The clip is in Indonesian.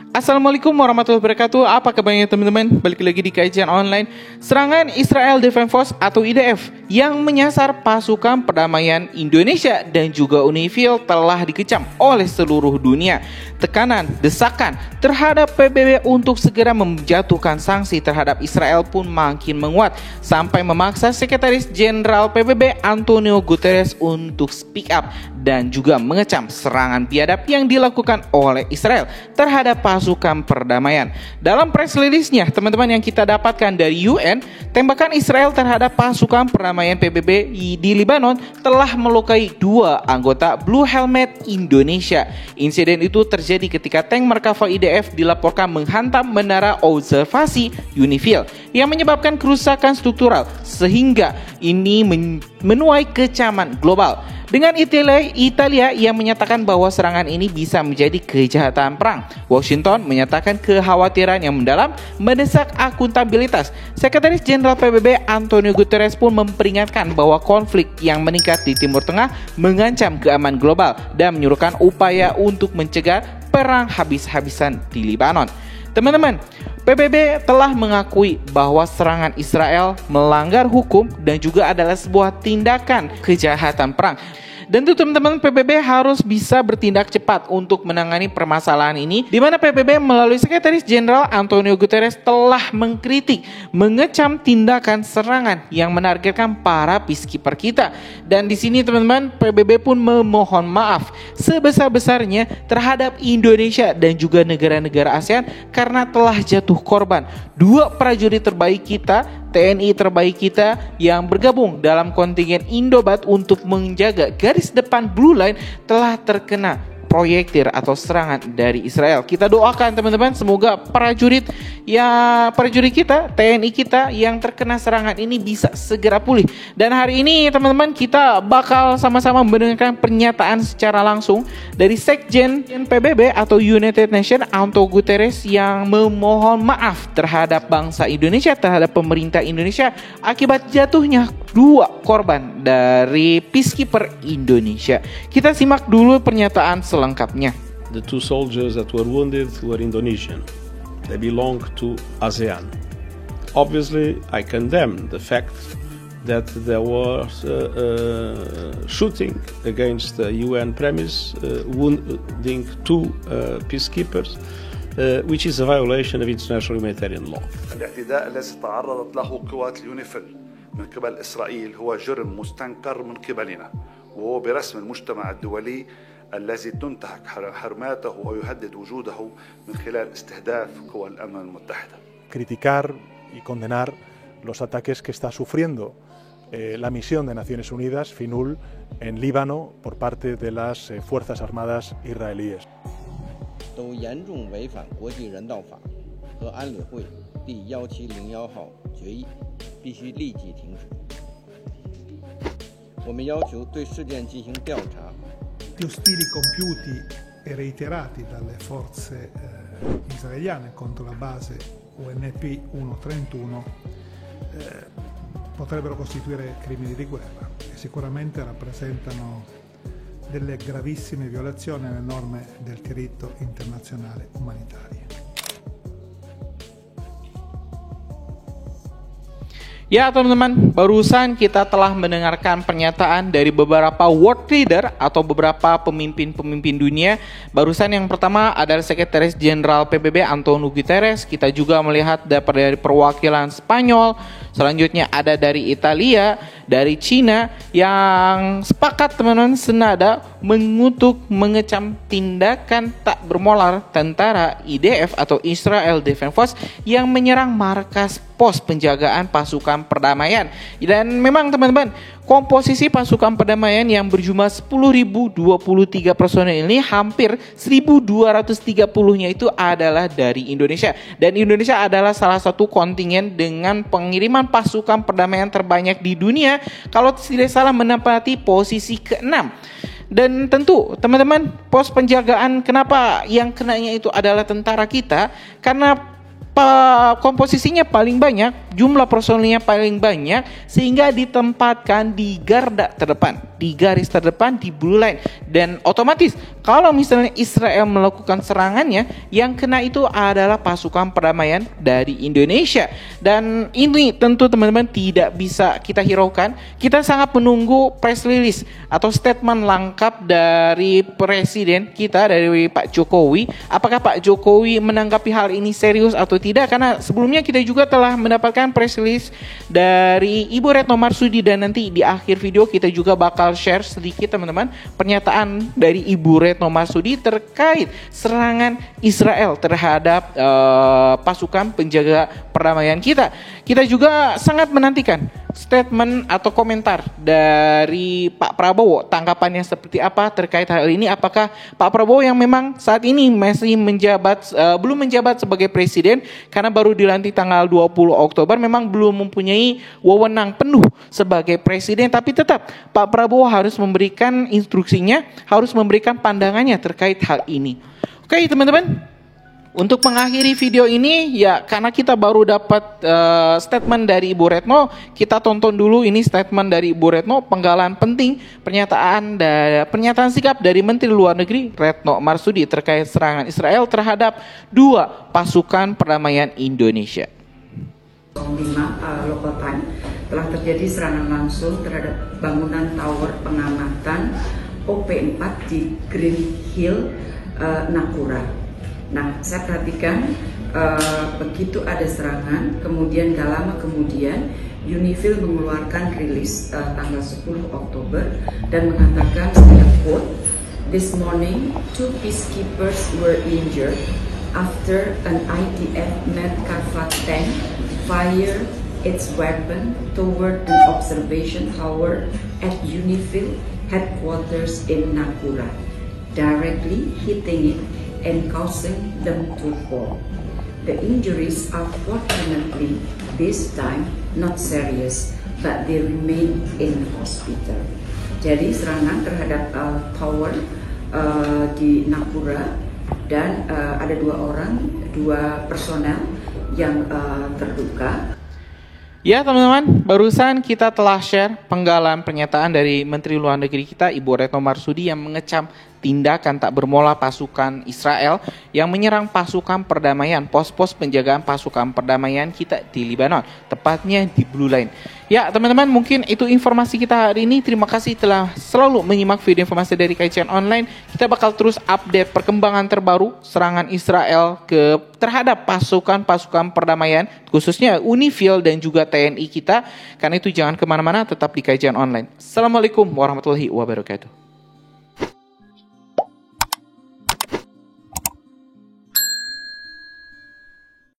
Assalamualaikum warahmatullahi wabarakatuh. Apa kabarnya teman-teman? Balik lagi di kajian online. Serangan Israel Defense Force atau IDF yang menyasar pasukan perdamaian Indonesia dan juga UNIFIL telah dikecam oleh seluruh dunia. Tekanan, desakan terhadap PBB untuk segera menjatuhkan sanksi terhadap Israel pun makin menguat sampai memaksa Sekretaris Jenderal PBB Antonio Guterres untuk speak up dan juga mengecam serangan biadab yang dilakukan oleh Israel terhadap pasukan perdamaian. Dalam press release-nya, teman-teman, yang kita dapatkan dari UN, tembakan Israel terhadap pasukan perdamaian PBB di Lebanon telah melukai 2 anggota Blue Helmet Indonesia. Insiden itu terjadi ketika tank Merkava IDF dilaporkan menghantam menara observasi UNIFIL yang menyebabkan kerusakan struktural sehingga ini menuai kecaman global. Dengan Italia yang menyatakan bahwa serangan ini bisa menjadi kejahatan perang. Washington menyatakan kekhawatiran yang mendalam mendesak akuntabilitas. Sekretaris Jenderal PBB Antonio Guterres pun memperingatkan bahwa konflik yang meningkat di Timur Tengah mengancam keamanan global dan menyuruhkan upaya untuk mencegah perang habis-habisan di Lebanon. Teman-teman, PBB telah mengakui bahwa serangan Israel melanggar hukum dan juga adalah sebuah tindakan kejahatan perang. Dan itu teman-teman, PBB harus bisa bertindak cepat untuk menangani permasalahan ini, di mana PBB melalui Sekretaris Jenderal Antonio Guterres telah mengkritik, mengecam tindakan serangan yang menargetkan para peacekeeper kita. Dan di sini teman-teman, PBB pun memohon maaf sebesar-besarnya terhadap Indonesia dan juga negara-negara ASEAN karena telah jatuh korban 2 prajurit terbaik kita, TNI terbaik kita yang bergabung dalam kontingen Indobat untuk menjaga garis depan Blue Line telah terkena proyektil atau serangan dari Israel. Kita doakan teman-teman, semoga prajurit kita, TNI kita yang terkena serangan ini bisa segera pulih. Dan hari ini teman-teman, kita bakal sama-sama mendengarkan pernyataan secara langsung dari Sekjen PBB atau United Nations Antonio Guterres yang memohon maaf terhadap bangsa Indonesia, terhadap pemerintah Indonesia akibat jatuhnya 2 korban dari peacekeeper Indonesia. Kita simak dulu pernyataan selengkapnya. The 2 soldiers that were wounded were Indonesian. They belong to ASEAN. Obviously, I condemn the fact that there was shooting against the UN premise, wounding 2 peacekeepers, which is a violation of international humanitarian law. الاعتداء الذي تعرضت له قوات اليونيفيل من قبل إسرائيل هو جرم مستنكر من قبلنا، وهو برسم المجتمع الدولي الذي تنتهك حرماته ويهدد وجوده من خلال استهداف قوى الأمم المتحدة. Criticar y condenar los ataques que está sufriendo la misión de Naciones Unidas, FINUL, en Líbano por parte de las Fuerzas Armadas israelíes. 都严重违反国际人道法和安理会第1701号决议，必须立即停止。我们要求对事件进行调查。 Gli ostili compiuti e reiterati dalle forze israeliane contro la base UNP 131 potrebbero costituire crimini di guerra e sicuramente rappresentano delle gravissime violazioni alle norme del diritto internazionale umanitario. Ya teman-teman, barusan kita telah mendengarkan pernyataan dari beberapa world leader atau beberapa pemimpin-pemimpin dunia. Barusan yang pertama adalah Sekretaris Jenderal PBB Antonio Guterres. Kita juga melihat dari perwakilan Spanyol. Selanjutnya ada dari Italia, dari Cina yang sepakat teman-teman senada mengutuk, mengecam tindakan tak bermoral tentara IDF atau Israel Defense Force yang menyerang markas pos penjagaan pasukan perdamaian. Dan memang teman-teman, komposisi pasukan perdamaian yang berjumlah 10.023 personel ini hampir 1.230-nya itu adalah dari Indonesia. Dan Indonesia adalah salah satu kontingen dengan pengiriman pasukan perdamaian terbanyak di dunia, kalau tidak salah menempati posisi ke-6. Dan tentu teman-teman, pos penjagaan kenapa yang kenanya itu adalah tentara kita? Karena komposisinya paling banyak jumlah personilnya paling banyak sehingga ditempatkan di garda terdepan, di garis terdepan, di blue line. Dan otomatis kalau misalnya Israel melakukan serangannya, yang kena itu adalah pasukan perdamaian dari Indonesia. Dan ini tentu teman-teman tidak bisa kita hiraukan. Kita sangat menunggu press release atau statement lengkap dari presiden kita, dari Pak Jokowi. Apakah Pak Jokowi menanggapi hal ini serius atau tidak? Karena sebelumnya kita juga telah mendapatkan press release dari Ibu Retno Marsudi, dan nanti di akhir video kita juga bakal share sedikit teman-teman pernyataan dari Ibu Retno Marsudi terkait serangan Israel terhadap pasukan penjaga perdamaian kita. Kita juga sangat menantikan statement atau komentar dari Pak Prabowo, tanggapannya seperti apa terkait hal ini. Apakah Pak Prabowo yang memang saat ini masih menjabat, belum menjabat sebagai presiden karena baru dilantik tanggal 20 Oktober, memang belum mempunyai wewenang penuh sebagai presiden, tapi tetap Pak Prabowo harus memberikan instruksinya, harus memberikan pandangannya terkait hal ini. Oke teman-teman, untuk mengakhiri video ini ya, karena kita baru dapat statement dari Ibu Retno, kita tonton dulu ini statement dari Ibu Retno, penggalan penting pernyataan sikap dari Menteri Luar Negeri Retno Marsudi terkait serangan Israel terhadap 2 pasukan perdamaian Indonesia. 5 local time telah terjadi serangan langsung terhadap bangunan tower pengamatan OP4 di Green Hill, Nakura. Nah, saya perhatikan begitu ada serangan, kemudian gak lama kemudian UNIFIL mengeluarkan rilis tanggal 10 Oktober dan mengatakan, saya quote, "This morning, 2 peacekeepers were injured after an IDF Merkava tank fired its weapon toward an observation tower at UNIFIL headquarters in Nakura, directly hitting it and causing them to fall. The injuries are fortunately this time not serious, but they remain in hospital." Jadi serangan terhadap tower di Nakura, dan ada 2 personel yang terluka. Ya teman-teman, barusan kita telah share penggalan pernyataan dari Menteri Luar Negeri kita Ibu Retno Marsudi yang mengecam tindakan tak bermola pasukan Israel yang menyerang pasukan perdamaian, pos-pos penjagaan pasukan perdamaian kita di Lebanon, tepatnya di Blue Line. Ya teman-teman, mungkin itu informasi kita hari ini. Terima kasih telah selalu menyimak video informasi dari KCN Online. Kita bakal terus update perkembangan terbaru serangan Israel terhadap pasukan perdamaian, khususnya UNIFIL dan juga TNI kita. Karena itu jangan kemana-mana, tetap di KCN Online. Assalamualaikum warahmatullahi wabarakatuh.